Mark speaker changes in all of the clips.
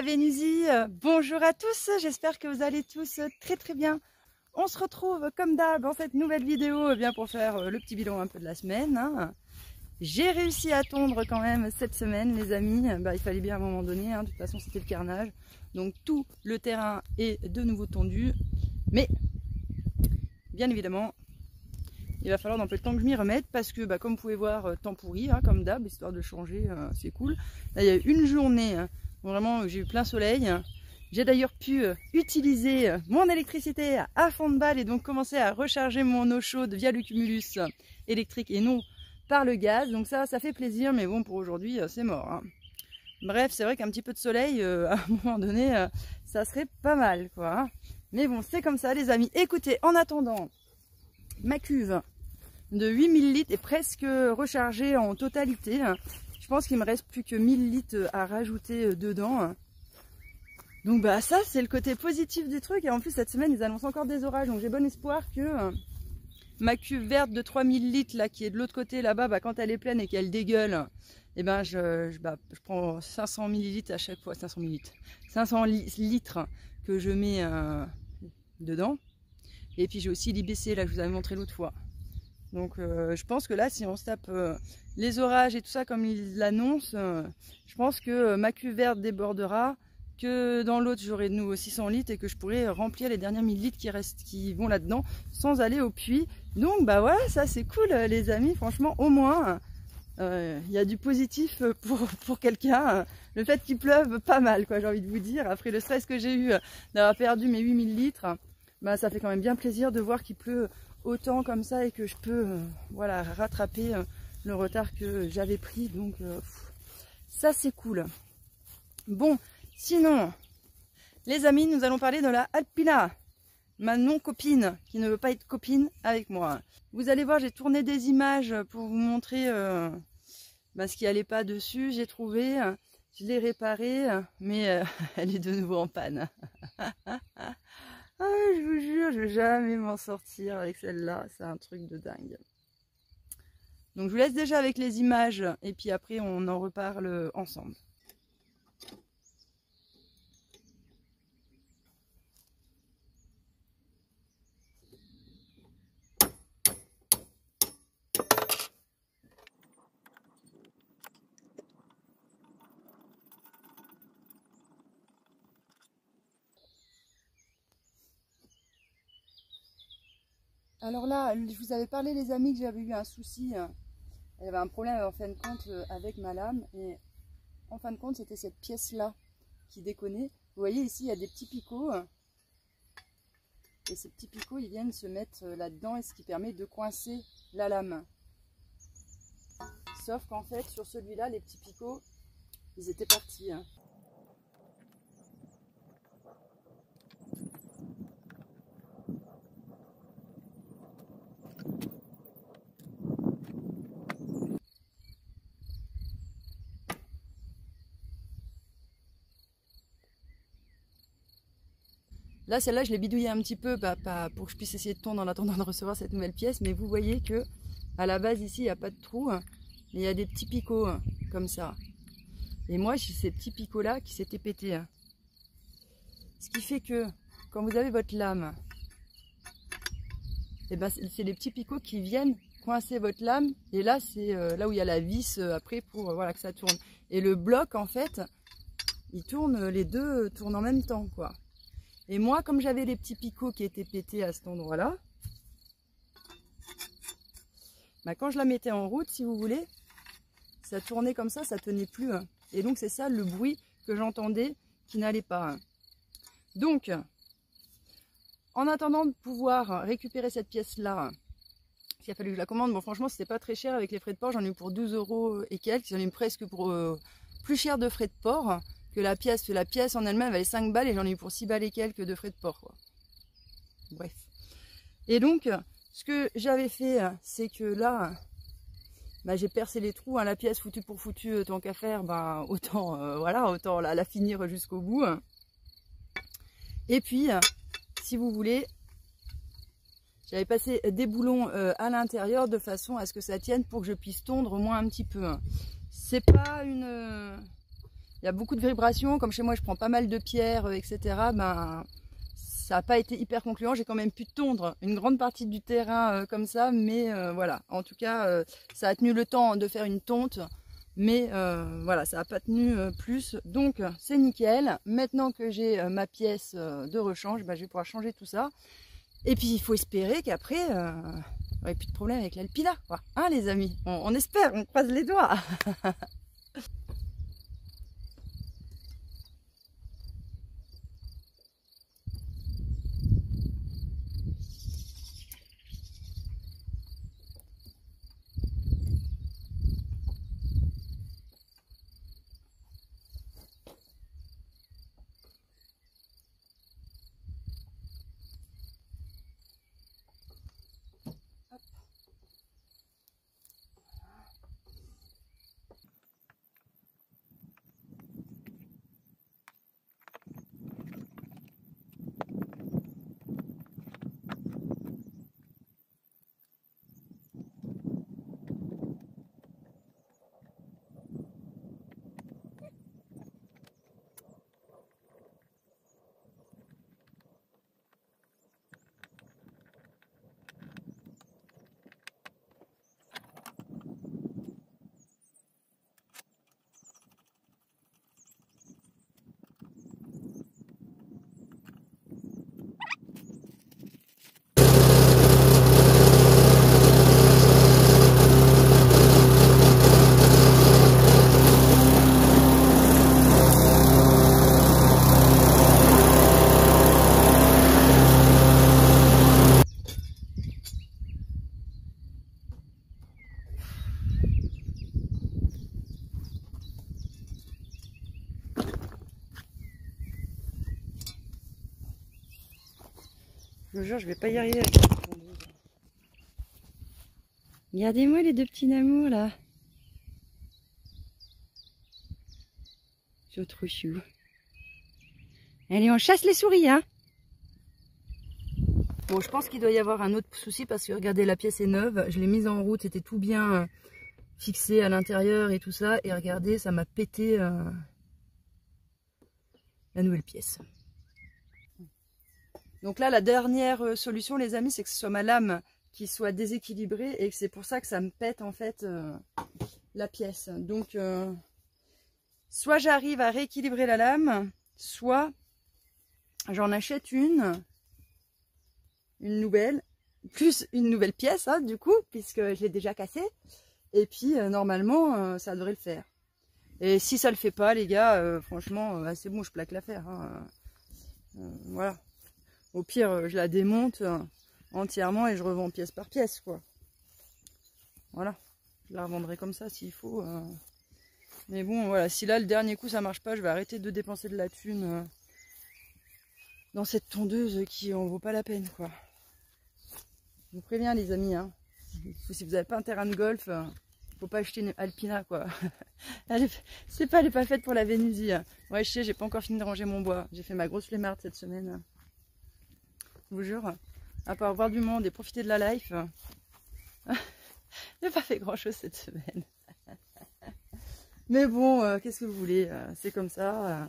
Speaker 1: la Vénusie, bonjour à tous, j'espère que vous allez tous très bien. On se retrouve comme d'hab dans cette nouvelle vidéo bien pour faire le petit bilan un peu de la semaine. Hein. J'ai réussi à tondre quand même cette semaine les amis, il fallait bien à un moment donné, hein. De toute façon c'était le carnage. Donc tout le terrain est de nouveau tondu, mais bien évidemment il va falloir un peu de temps que je m'y remette parce que comme vous pouvez voir, temps pourri, hein, comme d'hab, histoire de changer, c'est cool. Là il y a eu une journée, hein, vraiment j'ai eu plein soleil. J'ai d'ailleurs pu utiliser mon électricité à fond de balle et donc commencer à recharger mon eau chaude via le cumulus électrique et non par le gaz. Donc ça fait plaisir, mais bon pour aujourd'hui c'est mort. Hein. Bref, c'est vrai qu'un petit peu de soleil, à un moment donné, ça serait pas mal quoi. Hein. Mais bon, c'est comme ça les amis. Écoutez, en attendant, ma cuve de 8000 litres est presque rechargée en totalité. Je pense qu'il me reste plus que 1000 litres à rajouter dedans. Donc ça c'est le côté positif du truc. Et en plus cette semaine ils annoncent encore des orages. Donc j'ai bon espoir que ma cuve verte de 3000 litres là, qui est de l'autre côté là-bas, quand elle est pleine et qu'elle dégueule, et je prends 500 millilitres à chaque fois. 500 millilitres, 500 litres que je mets dedans. Et puis j'ai aussi l'IBC là que je vous avais montré l'autre fois. Donc je pense que là si on se tape les orages et tout ça comme ils l'annoncent, je pense que ma cuve verte débordera, que dans l'autre j'aurai de nouveau 600 litres et que je pourrai remplir les dernières 1000 litres qui vont là-dedans sans aller au puits. Donc voilà, ça c'est cool les amis, franchement au moins il y a du positif pour quelqu'un. Le fait qu'il pleuve pas mal quoi, j'ai envie de vous dire, après le stress que j'ai eu d'avoir perdu mes 8000 litres, ça fait quand même bien plaisir de voir qu'il pleut autant comme ça et que je peux voilà, rattraper le retard que j'avais pris. Donc ça c'est cool. Bon, sinon les amis, nous allons parler de la Alpina, ma non-copine qui ne veut pas être copine avec moi. Vous allez voir, j'ai tourné des images pour vous montrer ce qui allait pas dessus. J'ai trouvé, je l'ai réparée, mais elle est de nouveau en panne. Je vous jure, je vais jamais m'en sortir avec celle-là, c'est un truc de dingue. Donc je vous laisse déjà avec les images et puis après on en reparle ensemble. Alors là, je vous avais parlé les amis que j'avais eu un souci, il y avait un problème en fin de compte avec ma lame et en fin de compte c'était cette pièce là qui déconnait. Vous voyez ici il y a des petits picots et ces petits picots ils viennent se mettre là-dedans et ce qui permet de coincer la lame. Sauf qu'en fait sur celui-là les petits picots ils étaient partis. Là, celle-là, je l'ai bidouillée un petit peu pour que je puisse essayer de tondre en attendant de recevoir cette nouvelle pièce. Mais vous voyez que à la base, ici, il n'y a pas de trou. Mais il y a des petits picots comme ça. Et moi, j'ai ces petits picots-là qui s'étaient pétés. Ce qui fait que quand vous avez votre lame, c'est les petits picots qui viennent coincer votre lame. Et là, c'est là où il y a la vis après pour voilà, que ça tourne. Et le bloc, en fait, il tourne, les deux tournent en même temps, quoi. Et moi, comme j'avais les petits picots qui étaient pétés à cet endroit-là, quand je la mettais en route, si vous voulez, ça tournait comme ça tenait plus. Et donc, c'est ça le bruit que j'entendais qui n'allait pas. Donc, en attendant de pouvoir récupérer cette pièce-là, il a fallu que je la commande. Bon, franchement, c'était pas très cher avec les frais de port. J'en ai eu pour 12 € et quelques. J'en ai eu presque pour plus cher de frais de port que la pièce. La pièce en elle-même valait 5 balles et j'en ai eu pour 6 balles et quelques de frais de port. Quoi. Bref. Et donc, ce que j'avais fait, c'est que là, j'ai percé les trous. La pièce foutue pour foutue, tant qu'à faire, autant, voilà, autant la finir jusqu'au bout. Et puis, si vous voulez, j'avais passé des boulons à l'intérieur de façon à ce que ça tienne pour que je puisse tondre au moins un petit peu. C'est pas il y a beaucoup de vibrations, comme chez moi je prends pas mal de pierres, etc. Ben, ça n'a pas été hyper concluant, j'ai quand même pu tondre une grande partie du terrain comme ça, mais voilà, en tout cas ça a tenu le temps de faire une tonte, mais voilà, ça n'a pas tenu plus, donc c'est nickel. Maintenant que j'ai ma pièce de rechange, ben, je vais pouvoir changer tout ça, et puis il faut espérer qu'après il n'y aurait plus de problème avec l'Alpina, quoi, hein les amis, on espère, on croise les doigts. Je vous jure, je vais pas y arriver avec la tondeuse. Regardez-moi les deux petits amours là. C'est trop chou. Allez, on chasse les souris, hein. Bon, je pense qu'il doit y avoir un autre souci parce que regardez, la pièce est neuve. Je l'ai mise en route, c'était tout bien fixé à l'intérieur et tout ça. Et regardez, ça m'a pété la nouvelle pièce. Donc là, la dernière solution, les amis, c'est que ce soit ma lame qui soit déséquilibrée et que c'est pour ça que ça me pète en fait la pièce. Donc, soit j'arrive à rééquilibrer la lame, soit j'en achète une nouvelle, plus une nouvelle pièce, hein, du coup, puisque je l'ai déjà cassée. Et puis, normalement, ça devrait le faire. Et si ça le fait pas, les gars, franchement, c'est bon, je plaque l'affaire. Hein. Voilà. Au pire, je la démonte entièrement et je revends pièce par pièce, quoi. Voilà. Je la revendrai comme ça s'il faut. Mais bon, voilà. Si là, le dernier coup, ça marche pas, je vais arrêter de dépenser de la thune dans cette tondeuse qui en vaut pas la peine, quoi. Je vous préviens, les amis, hein. Si vous n'avez pas un terrain de golf, faut pas acheter une Alpina, quoi. Elle est pas faite pour la Vénusie. Ouais, je sais, j'ai pas encore fini de ranger mon bois. J'ai fait ma grosse flemmarde cette semaine. Je vous jure, à part voir du monde et profiter de la life, j'ai pas fait grand chose cette semaine. Mais bon, qu'est-ce que vous voulez, c'est comme ça.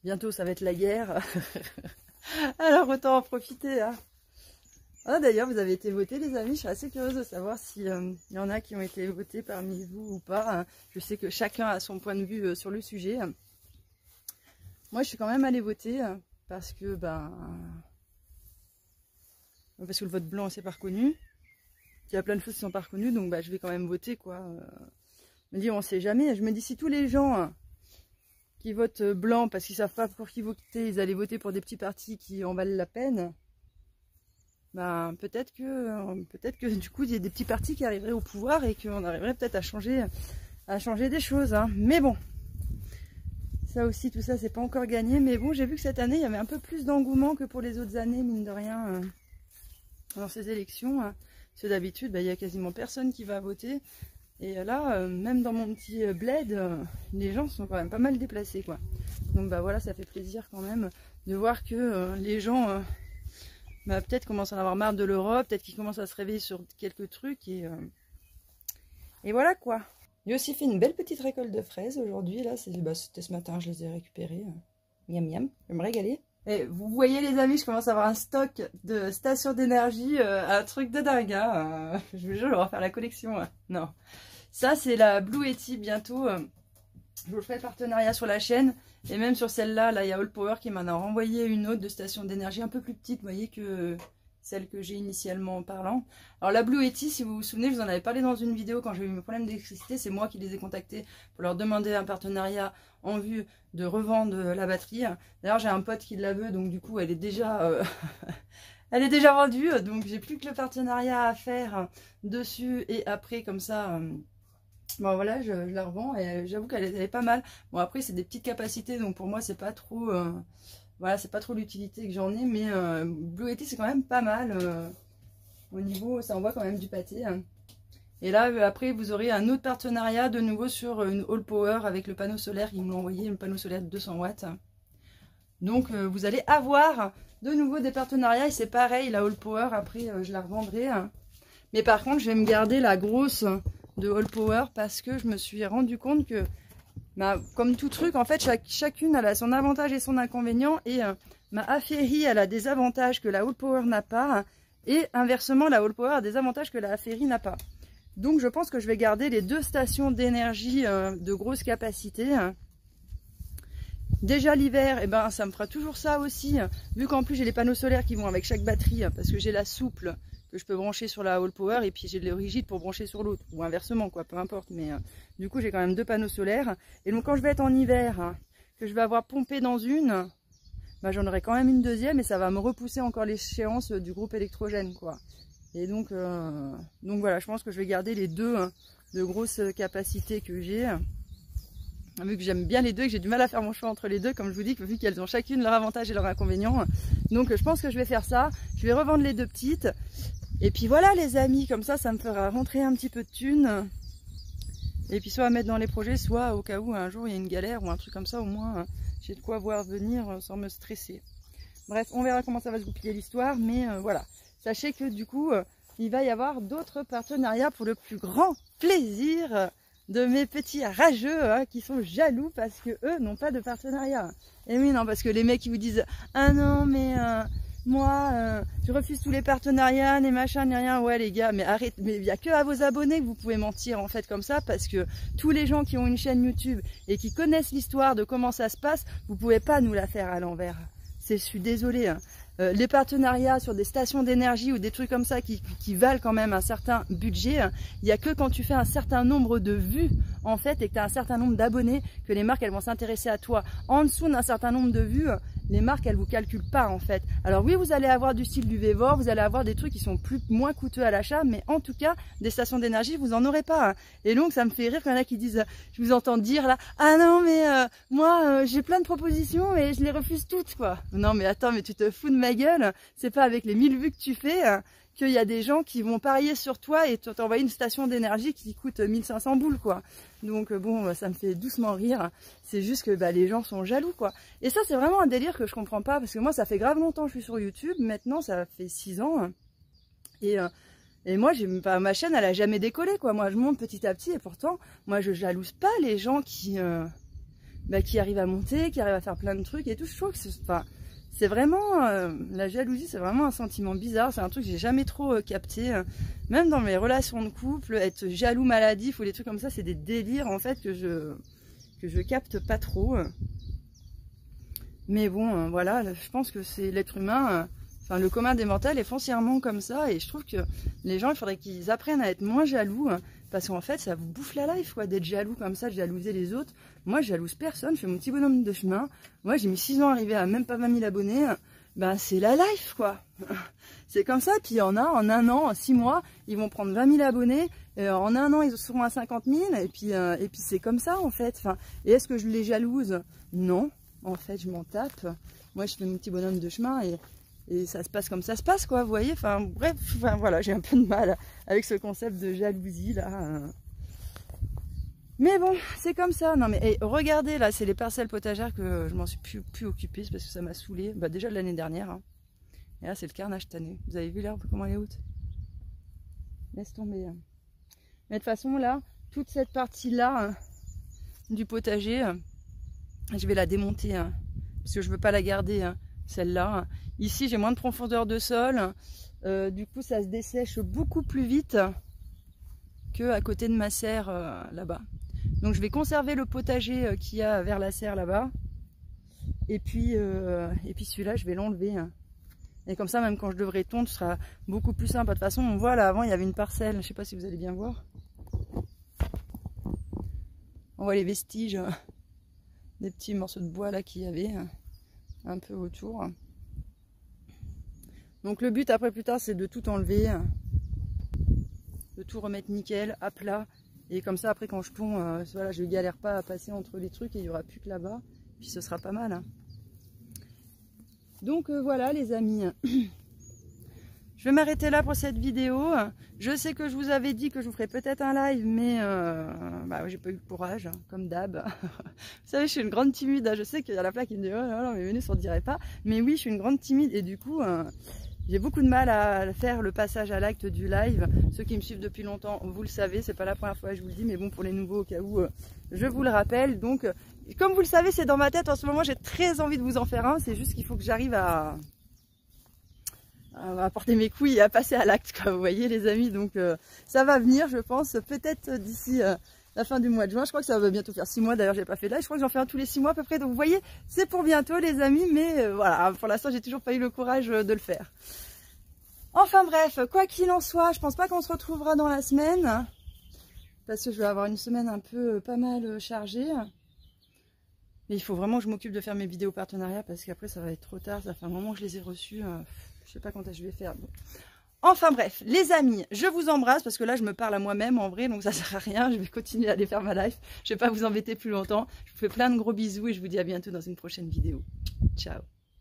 Speaker 1: Bientôt ça va être la guerre. Alors autant en profiter. Hein. Ah, d'ailleurs, vous avez été votés, les amis. Je suis assez curieuse de savoir s'il y en a qui ont été votés parmi vous ou pas. Je sais que chacun a son point de vue sur le sujet. Moi, je suis quand même allée voter. Parce que le vote blanc c'est pas reconnu. Il y a plein de choses qui sont pas reconnues, donc je vais quand même voter, quoi. Je me dis, on sait jamais. Je me dis, si tous les gens qui votent blanc parce qu'ils savent pas pour qui voter, ils allaient voter pour des petits partis qui en valent la peine, peut-être que du coup il y a des petits partis qui arriveraient au pouvoir et qu'on arriverait peut-être à changer des choses, hein. Mais bon. Ça aussi, tout ça, c'est pas encore gagné. Mais bon, j'ai vu que cette année, il y avait un peu plus d'engouement que pour les autres années, mine de rien, dans ces élections. Hein. Parce que d'habitude, il y a quasiment personne qui va voter. Et là, même dans mon petit bled, les gens sont quand même pas mal déplacés, quoi. Donc voilà, ça fait plaisir quand même de voir que les gens peut-être commencent à en avoir marre de l'Europe, peut-être qu'ils commencent à se réveiller sur quelques trucs. Et voilà, quoi. J'ai aussi fait une belle petite récolte de fraises aujourd'hui. Là, c'était ce matin, je les ai récupérées. Miam miam, je vais me régaler. Et vous voyez les amis, je commence à avoir un stock de stations d'énergie, un truc de dingue. Hein. Je vous jure, on va faire la collection. Non, ça c'est la Blue Yeti bientôt. Je vous ferai le partenariat sur la chaîne. Et même sur celle-là, là, il y a All Power qui m'en a renvoyé une autre de station d'énergie un peu plus petite, vous voyez, que celle que j'ai initialement en parlant. Alors la Blue Yeti, si vous vous souvenez, je vous en avais parlé dans une vidéo quand j'ai eu mes problèmes d'électricité. C'est moi qui les ai contactés pour leur demander un partenariat en vue de revendre la batterie. D'ailleurs, j'ai un pote qui la veut, donc du coup, elle est déjà... elle est déjà vendue, donc j'ai plus que le partenariat à faire dessus et après, comme ça... Bon voilà, je la revends et j'avoue qu'elle est pas mal. Bon après c'est des petites capacités donc pour moi c'est pas trop voilà, c'est pas trop l'utilité que j'en ai, mais Blue Yeti c'est quand même pas mal au niveau, ça envoie quand même du pâté. Hein. Et là après vous aurez un autre partenariat de nouveau sur une All Power avec le panneau solaire, ils m'ont envoyé un panneau solaire de 200 watts. Donc vous allez avoir de nouveau des partenariats et c'est pareil, la All Power après je la revendrai. Hein. Mais par contre je vais me garder la grosse de All Power parce que je me suis rendu compte que comme tout truc en fait chacune elle a son avantage et son inconvénient et ma Aferi elle a des avantages que la All Power n'a pas et inversement la All Power a des avantages que la Aferi n'a pas. Donc je pense que je vais garder les deux stations d'énergie de grosse capacité. Déjà l'hiver, eh ben, ça me fera toujours ça aussi, vu qu'en plus j'ai les panneaux solaires qui vont avec chaque batterie, parce que j'ai la souple que je peux brancher sur la All Power et puis j'ai le rigide pour brancher sur l'autre, ou inversement quoi, peu importe, mais du coup j'ai quand même deux panneaux solaires, et donc quand je vais être en hiver, que je vais avoir pompé dans une, bah, j'en aurai quand même une deuxième et ça va me repousser encore l'échéance du groupe électrogène quoi. Et donc voilà, je pense que je vais garder les deux de grosses capacités que j'ai. Vu que j'aime bien les deux et que j'ai du mal à faire mon choix entre les deux, comme je vous dis, vu qu'elles ont chacune leur avantage et leur inconvénient. Donc je pense que je vais faire ça. Je vais revendre les deux petites. Et puis voilà les amis, comme ça, ça me fera rentrer un petit peu de thunes. Et puis soit à mettre dans les projets, soit au cas où un jour il y a une galère ou un truc comme ça, au moins j'ai de quoi voir venir sans me stresser. Bref, on verra comment ça va se goupiller l'histoire, mais voilà. Sachez que du coup, il va y avoir d'autres partenariats pour le plus grand plaisir de mes petits rageux qui sont jaloux parce que eux n'ont pas de partenariat. Et oui, non, parce que les mecs qui vous disent « Ah non, mais moi, je refuse tous les partenariats, ni machin, ni rien. » Ouais les gars, mais arrête, mais il n'y a que à vos abonnés que vous pouvez mentir en fait comme ça, parce que tous les gens qui ont une chaîne YouTube et qui connaissent l'histoire de comment ça se passe, vous pouvez pas nous la faire à l'envers. Je suis désolée. Hein. Les partenariats sur des stations d'énergie ou des trucs comme ça qui valent quand même un certain budget, il n'y a que quand tu fais un certain nombre de vues en fait et que tu as un certain nombre d'abonnés que les marques elles vont s'intéresser à toi. En dessous d'un certain nombre de vues, les marques elles vous calculent pas en fait. Alors oui, vous allez avoir du style du Vevor, vous allez avoir des trucs qui sont moins coûteux à l'achat, mais en tout cas des stations d'énergie vous en aurez pas. Hein. Et donc ça me fait rire quand il y en a qui disent, je vous entends dire là, ah non mais moi j'ai plein de propositions et je les refuse toutes quoi. Non mais attends, mais tu te fous de ma gueule, c'est pas avec les 1000 vues que tu fais qu'il y a des gens qui vont parier sur toi et t'envoyer une station d'énergie qui coûte 1500 boules quoi. Donc bon, ça me fait doucement rire, c'est juste que bah, les gens sont jaloux quoi. Et ça c'est vraiment un délire que je comprends pas, parce que moi ça fait grave longtemps que je suis sur YouTube, maintenant ça fait 6 ans, et moi ma chaîne elle a jamais décollé quoi, moi je monte petit à petit et pourtant moi je jalouse pas les gens qui arrivent à monter, qui arrivent à faire plein de trucs et tout. Je trouve que c'est vraiment, la jalousie c'est vraiment un sentiment bizarre, c'est un truc que j'ai jamais trop capté, même dans mes relations de couple, être jaloux maladif ou des trucs comme ça, c'est des délires en fait que je capte pas trop. Mais bon, voilà, je pense que c'est l'être humain, enfin le commun des mortels est foncièrement comme ça, et je trouve que les gens il faudrait qu'ils apprennent à être moins jaloux, parce qu'en fait ça vous bouffe la life quoi, d'être jaloux comme ça, de jalouser les autres. Moi je jalouse personne, je fais mon petit bonhomme de chemin. Moi j'ai mis 6 ans à arriver à même pas 20 000 abonnés, ben c'est la life quoi. C'est comme ça, puis il y en a en 1 an, en 6 mois, ils vont prendre 20 000 abonnés, en 1 an ils seront à 50 000, et puis c'est comme ça en fait. Enfin, et est-ce que je les jalouse? Non, en fait je m'en tape. Moi je fais mon petit bonhomme de chemin et ça se passe comme ça se passe quoi, vous voyez, enfin bref, enfin, voilà, j'ai un peu de mal avec ce concept de jalousie là. Mais bon, c'est comme ça. Non mais regardez là, c'est les parcelles potagères que je m'en suis plus occupée, parce que ça m'a saoulée. Bah déjà de l'année dernière. Hein. Et là c'est le carnage cette année. Vous avez vu l'herbe comment elle est haute? Laisse tomber. Hein. Mais de toute façon là, toute cette partie-là du potager. Je vais la démonter parce que je ne veux pas la garder, celle-là. Ici, j'ai moins de profondeur de sol. Du coup, ça se dessèche beaucoup plus vite que à côté de ma serre là-bas. Donc, je vais conserver le potager qu'il y a vers la serre là-bas. Et puis celui-là, je vais l'enlever. Et comme ça, même quand je devrais tondre, ce sera beaucoup plus simple. De toute façon, on voit là, avant, il y avait une parcelle. Je ne sais pas si vous allez bien voir. On voit les vestiges des petits morceaux de bois là qu'il y avait un peu autour. Donc le but après plus tard, c'est de tout enlever, de tout remettre nickel, à plat. Et comme ça, après quand je tond, voilà, je ne galère pas à passer entre les trucs et il n'y aura plus que là-bas. Puis ce sera pas mal. Donc voilà les amis. Je vais m'arrêter là pour cette vidéo. Je sais que je vous avais dit que je vous ferais peut-être un live, mais j'ai pas eu le courage, comme d'hab. Vous savez, je suis une grande timide. Je sais qu'il y a la plaque qui me dit « Oh non, mais venez, on ne dirait pas ». Mais oui, je suis une grande timide et du coup, j'ai beaucoup de mal à faire le passage à l'acte du live. Ceux qui me suivent depuis longtemps, vous le savez, c'est pas la première fois que je vous le dis, mais bon, pour les nouveaux, au cas où, je vous le rappelle. Donc, comme vous le savez, c'est dans ma tête en ce moment, j'ai très envie de vous en faire un. C'est juste qu'il faut que j'arrive à porter mes couilles et à passer à l'acte, quoi, vous voyez les amis. Donc ça va venir, je pense, peut-être d'ici la fin du mois de juin. Je crois que ça va bientôt faire 6 mois, d'ailleurs j'ai pas fait de live, je crois que j'en fais un tous les 6 mois à peu près. Donc vous voyez, c'est pour bientôt les amis, mais voilà, pour l'instant j'ai toujours pas eu le courage de le faire. Enfin bref, quoi qu'il en soit, je pense pas qu'on se retrouvera dans la semaine, parce que je vais avoir une semaine un peu pas mal chargée. Mais il faut vraiment que je m'occupe de faire mes vidéos partenariats, parce qu'après ça va être trop tard, ça fait un moment que je les ai reçus. Je sais pas quand je vais faire. Bon. Enfin bref, les amis, je vous embrasse parce que là je me parle à moi-même en vrai, donc ça sert à rien. Je vais continuer à aller faire ma live. Je vais pas vous embêter plus longtemps. Je vous fais plein de gros bisous et je vous dis à bientôt dans une prochaine vidéo. Ciao.